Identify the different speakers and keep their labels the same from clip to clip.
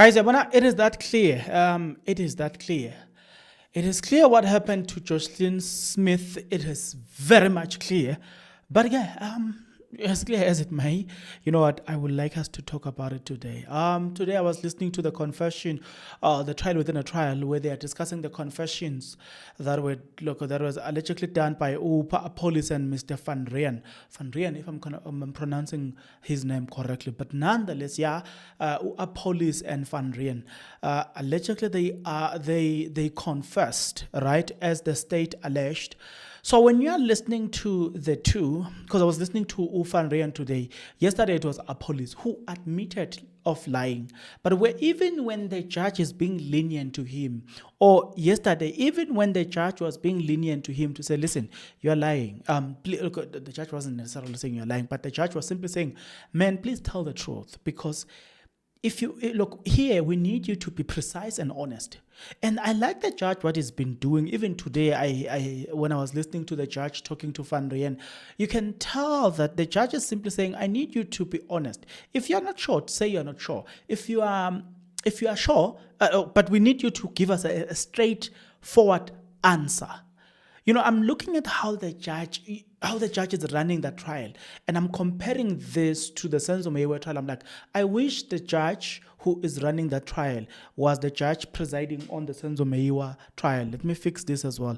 Speaker 1: Guys, it is that clear. It is that clear. It is clear what happened to Joshlin Smith. It is very much clear. But yeah, as clear as it may, you know what, I would like us to talk about it today. Today I was listening to the confession, the trial within a trial, where they are discussing the confessions that was allegedly done by police and Mr. Van Rijn. Van Rijn, if I'm pronouncing his name correctly, but nonetheless, yeah, police and Van Rijn, allegedly they confessed, right, as the state alleged. So when you are listening to the two, because I was listening to Van Rijn today, yesterday it was a police who admitted of lying. But even when the judge is being lenient to him, or yesterday, even when the judge was being lenient to him to say, listen, you're lying. The judge wasn't necessarily saying you're lying, but the judge was simply saying, man, please tell the truth, because if you look here, we need you to be precise and honest. And I like the judge, what he's been doing. Even today, I when I was listening to the judge talking to Van Rijn, you can tell that the judge is simply saying, I need you to be honest. If you're not sure, say you're not sure. If you are sure, but we need you to give us a straightforward answer. You know, I'm looking at how the judge is running the trial, and I'm comparing this to the Senzo Meyiwa trial. I'm like, I wish the judge who is running the trial was the judge presiding on the Senzo Meyiwa trial. Let me fix this as well.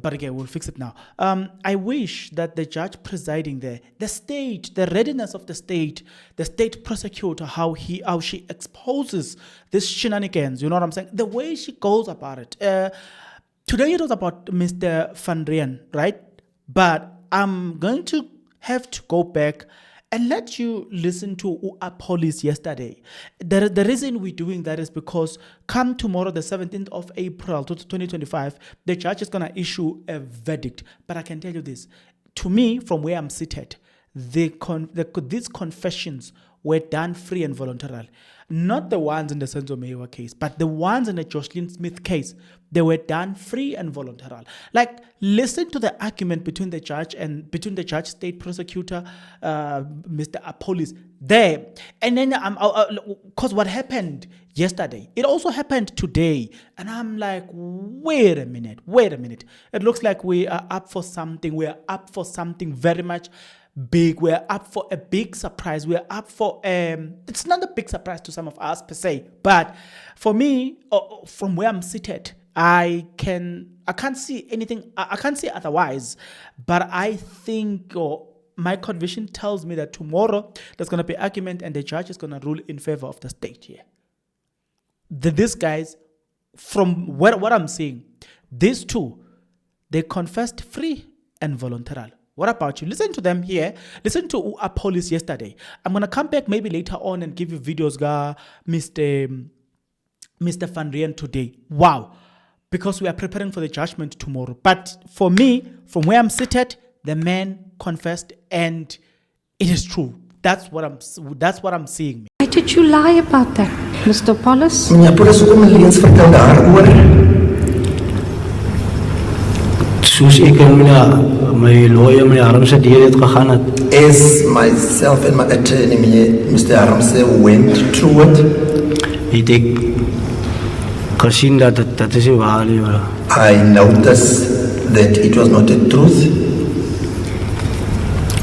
Speaker 1: But again, we'll fix it now. I wish that the judge presiding there, the state, the readiness of the state prosecutor, how she exposes these shenanigans, you know what I'm saying? The way she goes about it. Today it was about Mr. Van Rijn, right? But I'm going to have to go back and let you listen to police yesterday. The reason we're doing that is because come tomorrow, the 17th of April 2025, the judge is going to issue a verdict. But I can tell you this, to me, from where I'm seated, these confessions were done free and voluntarily. Not the ones in the Senzo Meyiwa case, but the ones in the Joshlin Smith case, they were done free and voluntarily. Like, listen to the argument between the judge, state prosecutor, Mr. Police there. And then, because what happened yesterday, it also happened today. And I'm like, wait a minute. It looks like we are up for something. We are up for something very much big. We're up for a big surprise. We're up for it's not a big surprise to some of us per se, but for me, from where I'm seated, I can't see anything. I can't see otherwise. But I think, my conviction tells me that tomorrow there's going to be argument, and the judge is going to rule in favor of the state here. These guys, from what I'm seeing, these two, they confessed free and voluntarily. What about you? Listen to them here. Listen to our police yesterday. I'm going to come back maybe later on and give you videos, Mr. Van Rijn today. Wow. Because we are preparing for the judgment tomorrow. But for me, from where I'm seated, the man confessed, and it is true. That's what I'm seeing.
Speaker 2: Why did you lie about that, Mr. Police?
Speaker 3: Meneer Police, hoekom leens vertel daaroor?
Speaker 4: Soos ek en my lawyer, meneer Harmse, deur het gegaan het.
Speaker 3: As myself and my attorney, Mr. Harmse, went through it,
Speaker 4: Het ek gesien dat dit is nie waar nie.
Speaker 3: I noticed that it was not the truth.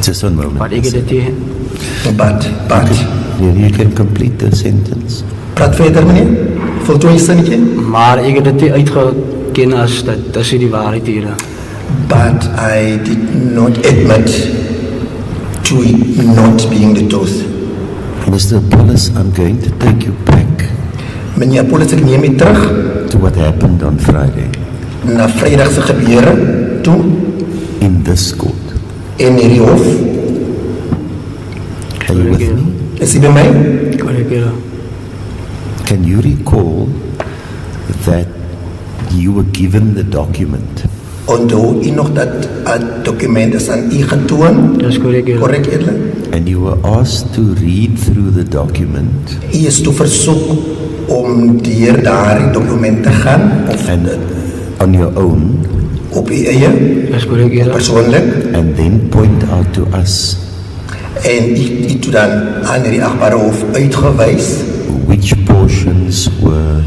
Speaker 5: Just one moment.
Speaker 4: Maar ek het dit nie.
Speaker 3: But
Speaker 5: You can complete the sentence.
Speaker 3: praat verder, meneer. Voltooi je zinnetje.
Speaker 4: Maar ek het dit nie uitgeken as dat is nie die waarheid hier.
Speaker 3: But I did not admit to it not being the truth.
Speaker 5: Mr. Police, I'm going to take you back
Speaker 3: Meneer Police, ek neem u terug
Speaker 5: to what happened on Friday
Speaker 3: na Vrydag se gebeure toe
Speaker 5: in this court.
Speaker 3: in hierdie hof.
Speaker 5: Are you with me?
Speaker 3: Is u by my?
Speaker 4: Korrek hier.
Speaker 5: Can you recall that you were given the document
Speaker 3: Onthou u nog dat 'n dokument is aan u getoon?
Speaker 4: Dis korrek hier.
Speaker 3: Korrek, Edwin?
Speaker 5: and you were asked to read through the document
Speaker 3: U is toe versoek om deur daardie dokument te gaan of
Speaker 5: and on your own
Speaker 3: op u eie,
Speaker 4: Dis korrek hier.
Speaker 3: persoonlik,
Speaker 5: and then point out to us
Speaker 3: en u toe dan aan hierdie agbare hof uitgewys
Speaker 5: which portions were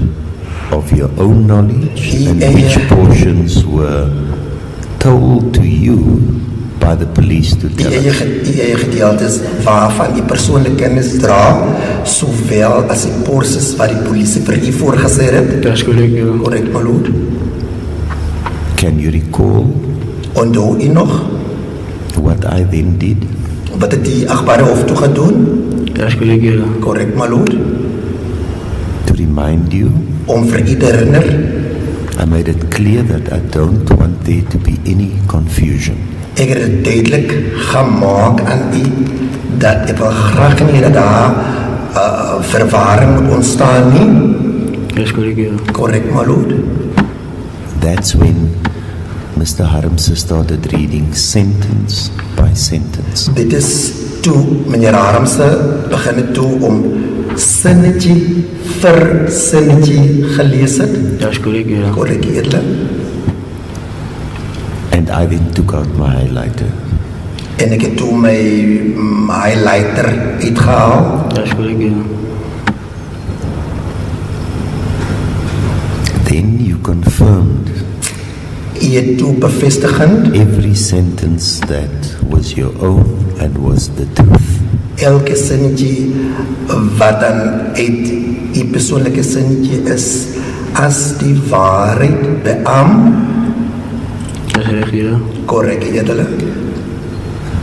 Speaker 5: of your own knowledge and which portions were told to you by the police to tell us?
Speaker 3: Die eie gedeeltes waarvan die persoonlike kennis dra, sowel as die porsies wat die polisie vir u voorgesê het.
Speaker 4: Dis korrek, ja.
Speaker 3: Correct, my lord.
Speaker 5: Can you recall
Speaker 3: Onthou u nog
Speaker 5: what I then did?
Speaker 3: wat het die agbare hof toe gedoen?
Speaker 4: Dis korrek, ja.
Speaker 3: Correct, my lord.
Speaker 5: To remind you,
Speaker 3: Om vir u te herinner,
Speaker 5: I made it clear that I don't want there to be any confusion.
Speaker 3: ek het dit duidelik gemaak aan u dat ek wil graag nie dat daar verwarring moet ontstaan nie.
Speaker 4: Dis korrek, ja.
Speaker 3: Correct, my lord.
Speaker 5: That's when Mr. Harmse started reading sentence by sentence.
Speaker 3: Dit is toe meneer Harmse begin het toe om sinnetjie vir sinnetjie gelees het.
Speaker 4: Dis korrek, ja.
Speaker 3: Correct, edele.
Speaker 5: And I then took out my highlighter.
Speaker 3: En ek het toe my highlighter uitgehaal.
Speaker 4: Dis korrek, ja.
Speaker 5: Then you confirmed
Speaker 3: U het toe bevestigend
Speaker 5: every sentence that was your own and was the truth.
Speaker 3: elke sinnetjie wat dan uit u persoonlike sinnetjie is as die waarheid beam.
Speaker 4: Dis reg, ja.
Speaker 3: Correct, edele.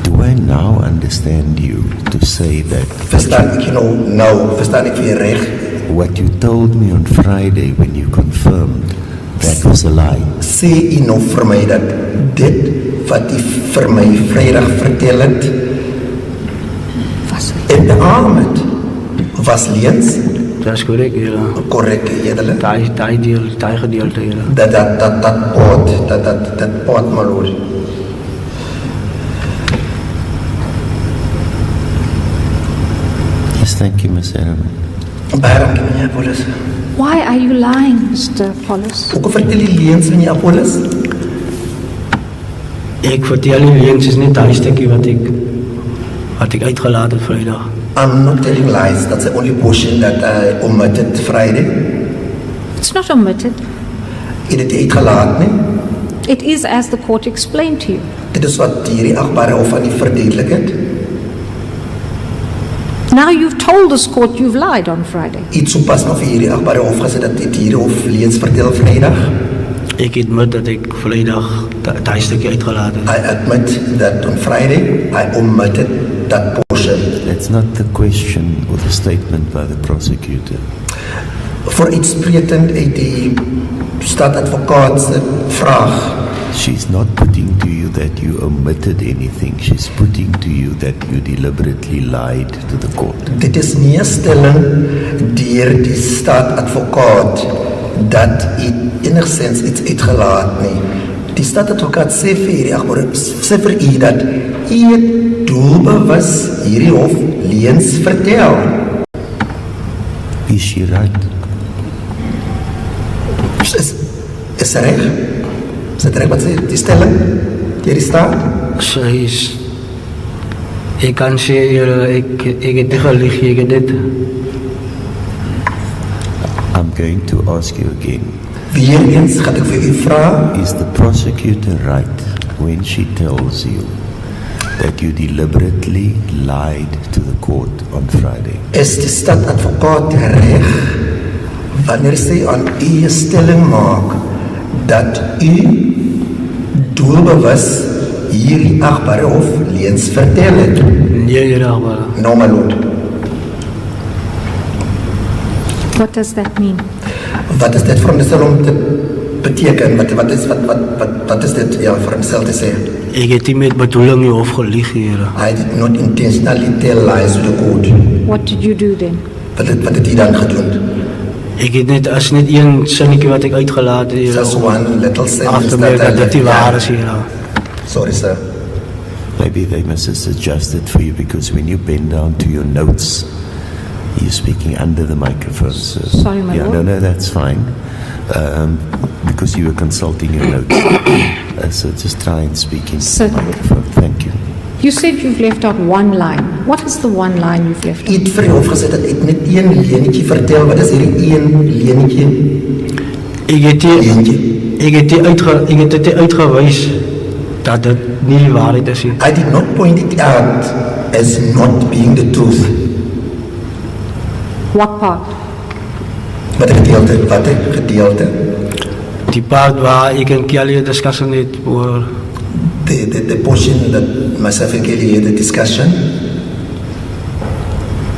Speaker 5: Do I now understand you to say that
Speaker 3: Verstaan ek nou, verstaan ek vir reg?
Speaker 5: what you told me on Friday when you confirmed that was a lie?
Speaker 3: Sê u nou vir my dat dit wat u vir my Vrydag vertel het en beaam het was leens?
Speaker 4: Dis korrek, ja.
Speaker 3: Correct, edele.
Speaker 4: Daai gedeelte, ja.
Speaker 3: Dat pot, my lord.
Speaker 5: Yes, thank you, Ms. Ehrman.
Speaker 3: Baie dankie, meneer Apollos.
Speaker 2: Why are you lying, Mr. Paulus?
Speaker 3: Hoekom vertel jy leens, meneer Apollos?
Speaker 4: Ek vertel nie leens, is net daai stukkie wat ek uitgelaat het Vrydag.
Speaker 3: I'm not telling lies. That's the only portion that I omitted Friday.
Speaker 2: It's not omitted.
Speaker 3: Het dit uitgelaat, nie?
Speaker 2: It is as the court explained to you.
Speaker 3: Dit is wat hierdie agbare hof aan die verduidelik het.
Speaker 2: Now you've told this court you've lied on Friday.
Speaker 3: Iets so pas nog vir hierdie agbare hof gesê dat dit hierdie hof leens vertel Vrydag.
Speaker 4: Ek admit dat ek Vrydag daai stukkie uitgelaat het.
Speaker 3: I admit that on Friday I omitted that portion.
Speaker 5: That's not the question or the statement by the prosecutor.
Speaker 3: Voor iets sprekend uit die staatadvokaat se vraag.
Speaker 5: She's not putting to you that you omitted anything. She's putting to you that you deliberately lied to the court.
Speaker 3: Dit is nie 'n stelling deur die staatadvokaat dat u enigsins iets uitgelaat nie. Die staatadvokaat sê vir hierdie agbare sê vir u dat u doelbewus hierdie hof leens vertel.
Speaker 5: Is she right?
Speaker 3: Is reg? Is dit reg wat sê die stelling deur die staat?
Speaker 4: Sy is... Ek kan sê, ek het nie gelieg, ek het dit...
Speaker 5: I'm going to ask you again.
Speaker 3: Weer eens gaan ek vir u vra,
Speaker 5: Is the prosecutor right when she tells you that you deliberately lied to the court on Friday?
Speaker 3: is die staatadvokaat reg wanneer sy aan u 'n stelling maak dat u doelbewus hierdie agbare hof leens vertel het?
Speaker 4: Nee, maar...
Speaker 3: No, my lord.
Speaker 2: What does that mean?
Speaker 3: Wat is dit veronderstel om te beteken? Wat is dit veronderstel te sê?
Speaker 4: Ek het nie met bedoeling die hof gelieg, Here.
Speaker 3: I did not intentionally tell lies to the court.
Speaker 2: What did you do then?
Speaker 3: Wat het u dan gedoen?
Speaker 4: Ek het net een sinnetjie wat ek uitgelaat het,
Speaker 3: Just
Speaker 4: Here.
Speaker 3: one little sentence
Speaker 4: Aftermerk dat dit nie waar is,
Speaker 3: yeah.
Speaker 4: Here.
Speaker 3: Sorry, sir.
Speaker 5: Maybe they must have suggested for you because when you bend down to your notes, you're speaking under the microphone. So,
Speaker 2: Sorry, my
Speaker 5: yeah,
Speaker 2: lord.
Speaker 5: no, that's fine. Because you were consulting your notes. So just try and speak into the
Speaker 2: Certainly.
Speaker 5: microphone. Thank you.
Speaker 2: You said you've left out one line. What is the one line you've left out?
Speaker 3: Het vir die hof gesê dat ek net een lenetjie vertel. Wat is hierdie een lenetjie?
Speaker 4: Ik heb dit uitgewys dat dit nie die waarheid is nie.
Speaker 3: I did not point it out as not being the truth.
Speaker 2: What part?
Speaker 3: Wat 'n gedeelte?
Speaker 4: Die part waar ek en Kelly 'n discussie het oor
Speaker 3: The portion that myself and Kelly had a discussion.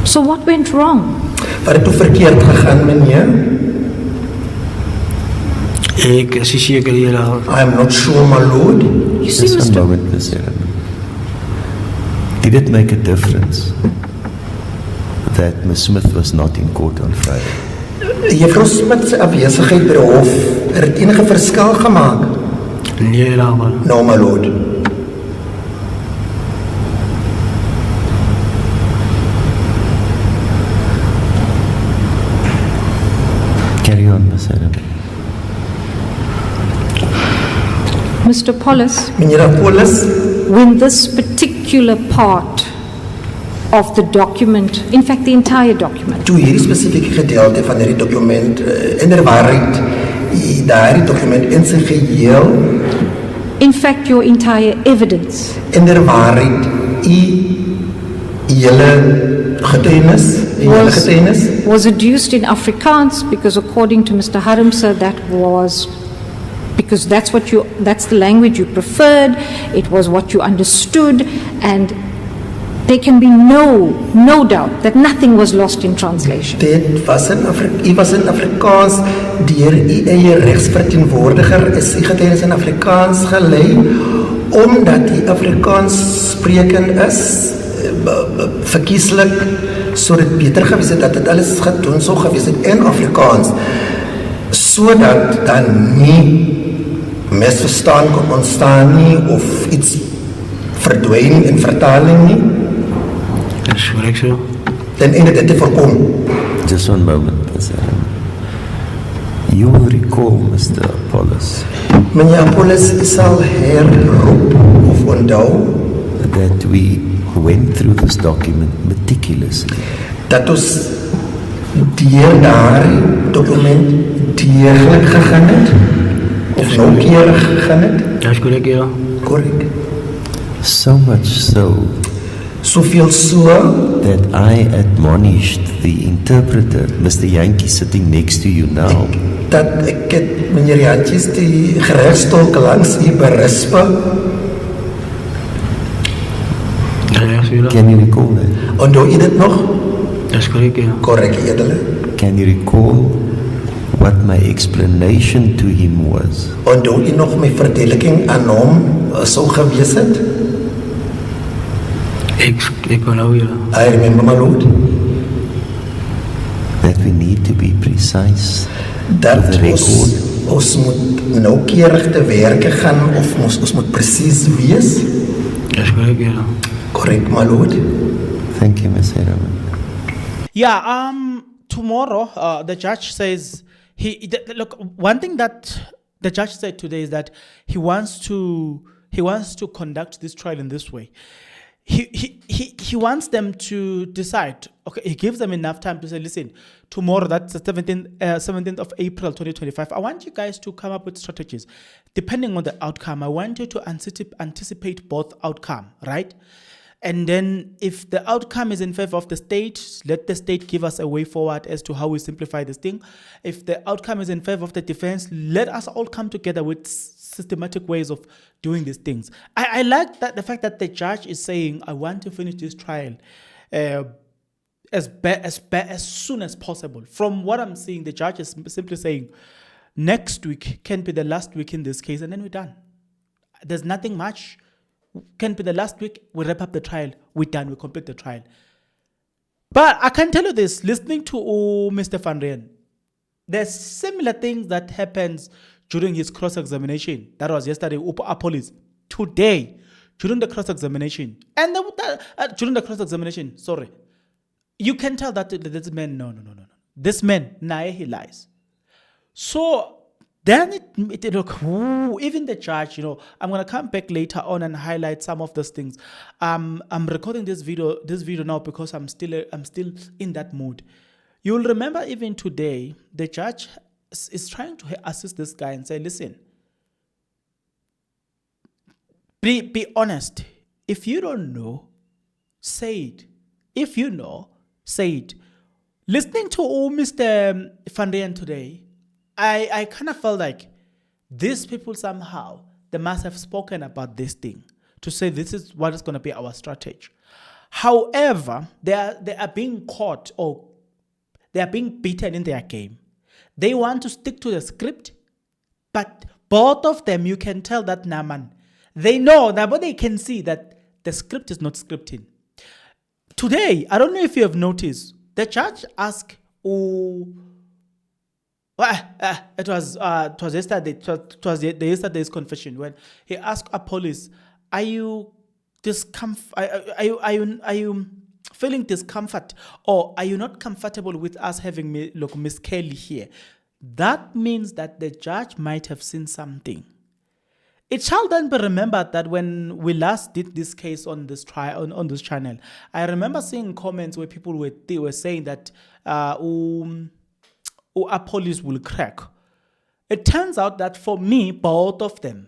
Speaker 2: So what went wrong?
Speaker 3: Wat het toe verkeerd gegaan, meneer?
Speaker 4: ek is nie seker hier
Speaker 3: I am not sure, my lord.
Speaker 2: You see,
Speaker 5: Just one
Speaker 2: Mr.
Speaker 5: moment, Miss Aaron. Did it make a difference that Miss Smith was not in court on Friday?
Speaker 3: Juffrou Smith se afwesigheid by die hof, het dit enige verskil gemaak?
Speaker 4: nee maar
Speaker 3: No, my lord.
Speaker 5: Carry on, Miss Aaron.
Speaker 2: Mr. Pollis,
Speaker 3: Meneer Apollos,
Speaker 2: when this particular part of the document, in fact the entire document,
Speaker 3: toe hierdie spesifieke gedeelte van hierdie dokument in der waarheid, daardie dokument in sy geheel,
Speaker 2: in fact your entire evidence,
Speaker 3: in der waarheid, hele getuienis,
Speaker 2: was adduced in Afrikaans because according to Mr. Harmse that was because that's the language you preferred, it was what you understood, and there can be no doubt that nothing was lost in translation.
Speaker 3: Dit was in Afrikaans, deur u eie regsverteenwoordiger is u getuienis in Afrikaans gelei, omdat die Afrikaans sprekend is, verkieslik, so dit beter gewees het dat dit alles gedoen sou gewees het in Afrikaans, sodat dan nie misverstaan kon ontstaan nie, of iets verdwyn in vertaling nie,
Speaker 4: dat is correct so.
Speaker 3: ten einde dit te voorkom.
Speaker 5: Just one moment, Miss Aaron. You will recall, Mr. Apollos,
Speaker 3: Meneer Apollos sal herroep of onthou
Speaker 5: that we went through this document meticulously.
Speaker 3: dat ons deur daardie dokument deeglik gegaan het, of noukeurig gegaan het,
Speaker 4: Dat is correct ja.
Speaker 3: korrek.
Speaker 5: So much so
Speaker 3: Soveel so,
Speaker 5: that I admonished the interpreter, Mr. Yankee, sitting next to you now,
Speaker 3: dat ek het meneer Jantjies die geregstolk langs u berispe.
Speaker 4: Ja, so ja.
Speaker 5: can you recall that?
Speaker 3: Onthou u dit nog?
Speaker 4: Dat is correct ja.
Speaker 3: Korrek, edele.
Speaker 5: Can you recall what my explanation to him was?
Speaker 3: Onthou u nog my verduideliking aan hom sou gewees het?
Speaker 4: Ek onthou ja.
Speaker 3: I remember, my lord,
Speaker 5: That we need to be precise
Speaker 3: dat
Speaker 5: with the record.
Speaker 3: ons moet noukeurig te werke gaan, of ons moet presies wees.
Speaker 4: Dat is correct ja.
Speaker 3: Korrek, my lord.
Speaker 5: Thank you, Ms. Harriman.
Speaker 1: Yeah, tomorrow, the judge says look, one thing that the judge said today is that he wants to conduct this trial in this way. He wants them to decide. Okay, he gives them enough time to say, listen, tomorrow, that's the 17th of April 2025, I want you guys to come up with strategies. Depending on the outcome, I want you to anticipate both outcome, right? And then if the outcome is in favor of the state, let the state give us a way forward as to how we simplify this thing. If the outcome is in favor of the defense, let us all come together with systematic ways of doing these things. I like that the fact that the judge is saying, I want to finish this trial as soon as possible. From what I'm seeing, the judge is simply saying, next week can be the last week in this case, and then we're done. There's nothing much. Can be the last week, we wrap up the trial, we're done, we complete the trial. But I can tell you this, listening to Mr. Van Rijn, there's similar things that happens during his cross-examination. That was yesterday, Apollos. Today, during the cross-examination, and during the cross-examination, sorry, you can tell that this man, no. This man, he lies. So, Then it look, even the judge, I'm gonna come back later on and highlight some of those things. I'm recording this video now because I'm still in that mood. You'll remember even today, the judge is trying to assist this guy and say, listen, be honest. If you don't know, say it. If you know, say it. Listening to Mr. Van Rijn today, I kind of felt like these people somehow, they must have spoken about this thing to say this is what is going to be our strategy. However, they are being caught, or they are being beaten in their game. They want to stick to the script, but both of them, you can tell that Naman, they know that, but they can see that the script is not scripting. Today, I don't know if you have noticed, the judge asked, it was yesterday. It was yesterday's confession when he asked a police, "Are you are you feeling discomfort, or are you not comfortable with us having Miss Kelly here?" That means that the judge might have seen something. It shall then be remembered that when we last did this case on this trial on this channel, I remember seeing comments where people were saying that a police will crack. It turns out that for me, both of them.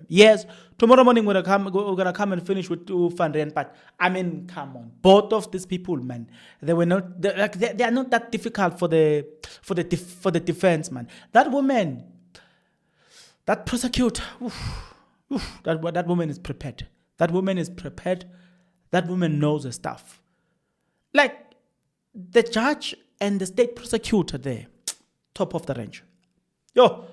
Speaker 1: Yes, tomorrow morning we're gonna come and finish with Van Rijn, but I mean, come on, both of these people, man, they are not that difficult for the defense, man. That woman, that prosecutor, that woman is prepared. That woman is prepared. That woman knows the stuff. Like the judge and the state prosecutor there, top of the range. Yo,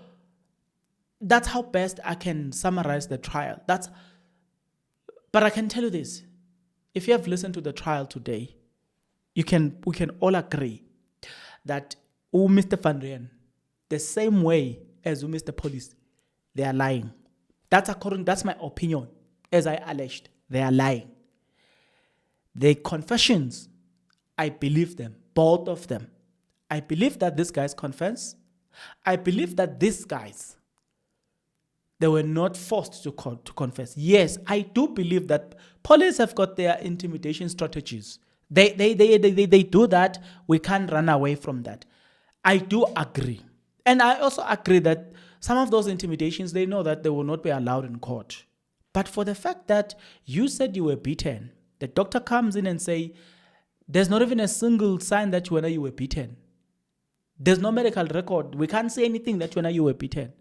Speaker 1: that's how best I can summarize the trial. But I can tell you this: if you have listened to the trial today, we can all agree that Mr. Van Rijn, the same way as Mr. Police, they are lying. That's my opinion. As I alleged, they are lying. The confessions, I believe them, both of them. I believe that these guys confess. I believe that these guys, they were not forced to confess. Yes, I do believe that police have got their intimidation strategies. They do that. We can't run away from that. I do agree. And I also agree that some of those intimidations, they know that they will not be allowed in court. But for the fact that you said you were beaten, the doctor comes in and say, there's not even a single sign that you were beaten. There's no medical record. We can't say anything that you were beaten.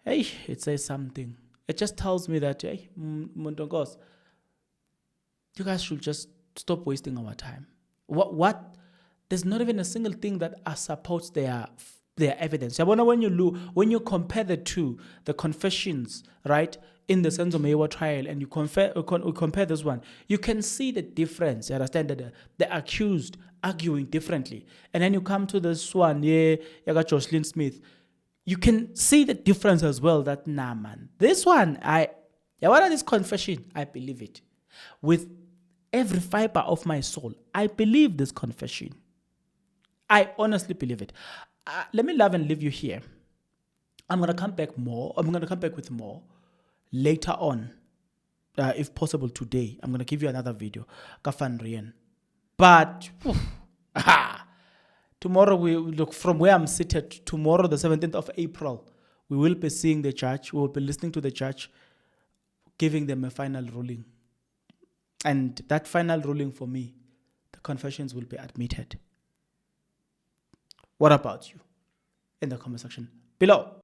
Speaker 1: Hey, it says something. It just tells me that, hey, Montongos, you guys should just stop wasting our time. What? There's not even a single thing that supports their evidence. When you compare the two, the confessions, right, in the Senzo Mewa trial, and you compare this one, you can see the difference. You understand that the accused arguing differently, and then you come to this one, you got Joshlin Smith. You can see the difference as well. That man, this one, what are this confession? I believe it with every fiber of my soul. I believe this confession. I honestly believe it. Let me love and leave you here. I'm gonna come back with more later on, if possible today. I'm gonna give you another video, Van Rijn. But tomorrow, we look from where I'm seated. Tomorrow, the 17th of April, we will be seeing the judge. We will be listening to the judge, giving them a final ruling. And that final ruling, for me, the confessions will be admitted. What about you? In the comment section below.